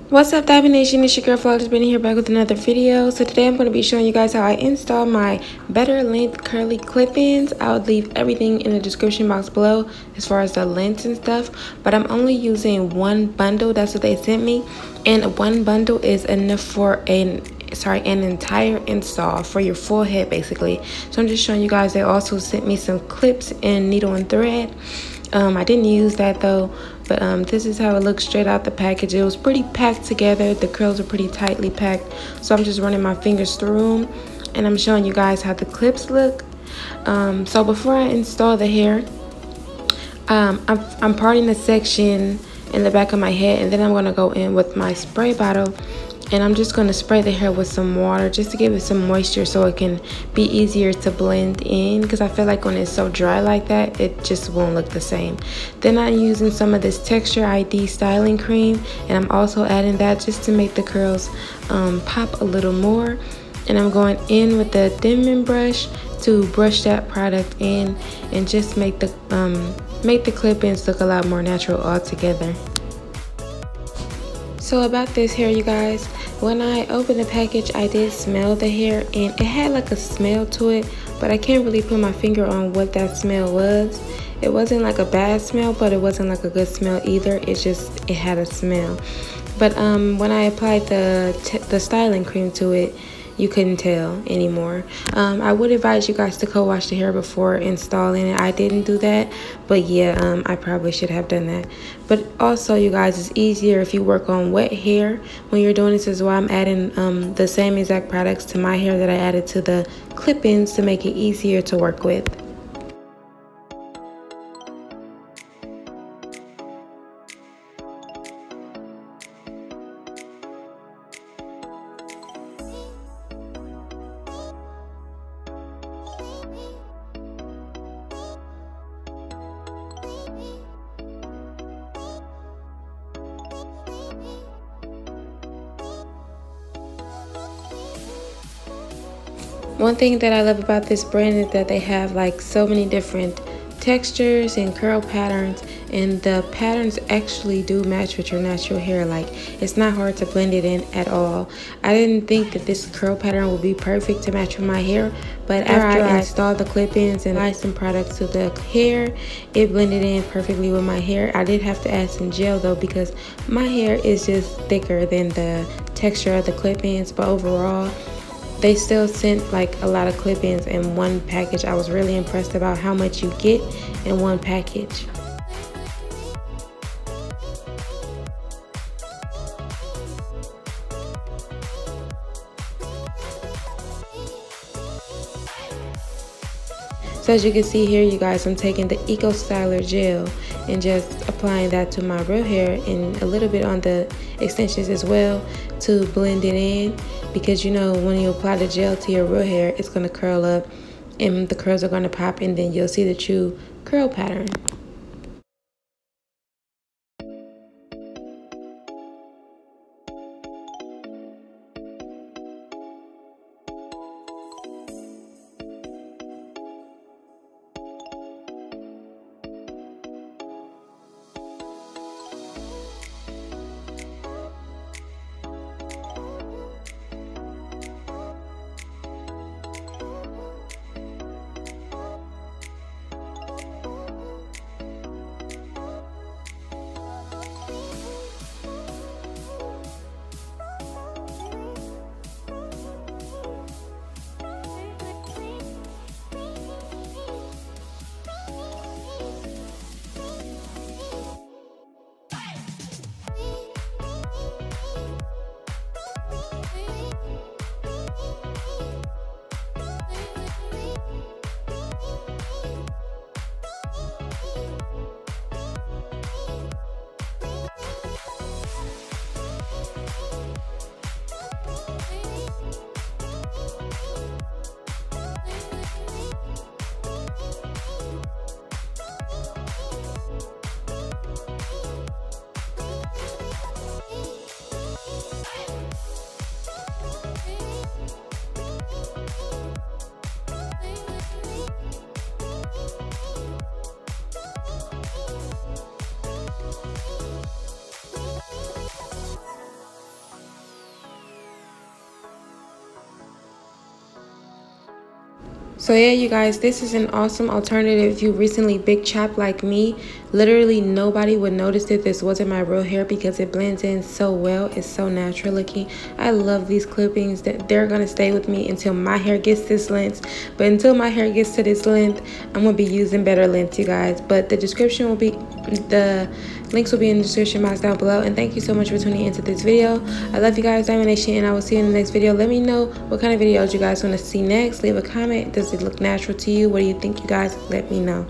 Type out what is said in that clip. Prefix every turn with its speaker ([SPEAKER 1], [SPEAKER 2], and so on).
[SPEAKER 1] What's up, Diamond Nation? It's your girl Flawless Britny here, back with another video. So today I'm going to be showing you guys how I install my better length curly clip-ins. I'll leave everything in the description box below as far as the lengths and stuff. But I'm only using one bundle. That's what they sent me. And one bundle is enough for an entire install for your full head, basically. So I'm just showing you guys. They also sent me some clips and needle and thread. I didn't use that though, but this is how it looks straight out the package. It was pretty packed together. The curls are pretty tightly packed, so I'm just running my fingers through them, and I'm showing you guys how the clips look. So before I install the hair, I'm parting the section in the back of my head, and then I'm going to go in with my spray bottle, and I'm just going to spray the hair with some water just to give it some moisture so it can be easier to blend in, because I feel like when it's so dry like that, it just won't look the same. Then I'm using some of this Texture ID styling cream, and I'm also adding that just to make the curls pop a little more. And I'm going in with the dimming brush to brush that product in and just make the clip-ins look a lot more natural altogether. So about this hair, you guys, when I opened the package, I did smell the hair, and it had like a smell to it, but I can't really put my finger on what that smell was. It wasn't like a bad smell, but it wasn't like a good smell either. It had a smell. But when I applied the styling cream to it, you couldn't tell anymore. I would advise you guys to co-wash the hair before installing it. I didn't do that, but yeah, I probably should have done that. But also, you guys, it's easier if you work on wet hair when you're doing this. Is why I'm adding the same exact products to my hair that I added to the clip-ins to make it easier to work with. One thing that I love about this brand is that they have like so many different textures and curl patterns, and the patterns actually do match with your natural hair. Like, it's not hard to blend it in at all. I didn't think that this curl pattern would be perfect to match with my hair, but after I installed the clip-ins and applied some products to the hair, it blended in perfectly with my hair. I did have to add some gel though, because my hair is just thicker than the texture of the clip-ins, but overall they still sent like a lot of clip-ins in one package. I was really impressed about how much you get in one package. So as you can see here, you guys, I'm taking the Eco Styler gel and just applying that to my real hair and a little bit on the extensions as well to blend it in, because you know when you apply the gel to your real hair, it's going to curl up and the curls are going to pop, and then you'll see the true curl pattern. So yeah, you guys, this is an awesome alternative if you recently big chopped like me. Literally nobody would notice that this wasn't my real hair because it blends in so well. It's so natural looking. I love these clippings. That they're gonna stay with me until my hair gets this length. But until my hair gets to this length, I'm gonna be using BetterLength, you guys. But the description will be, the links will be in the description box down below. And thank you so much for tuning into this video. I love you guys, Diamond Nation, and I will see you in the next video. Let me know what kind of videos you guys want to see next. Leave a comment. Does it look natural to you? What do you think, you guys? Let me know.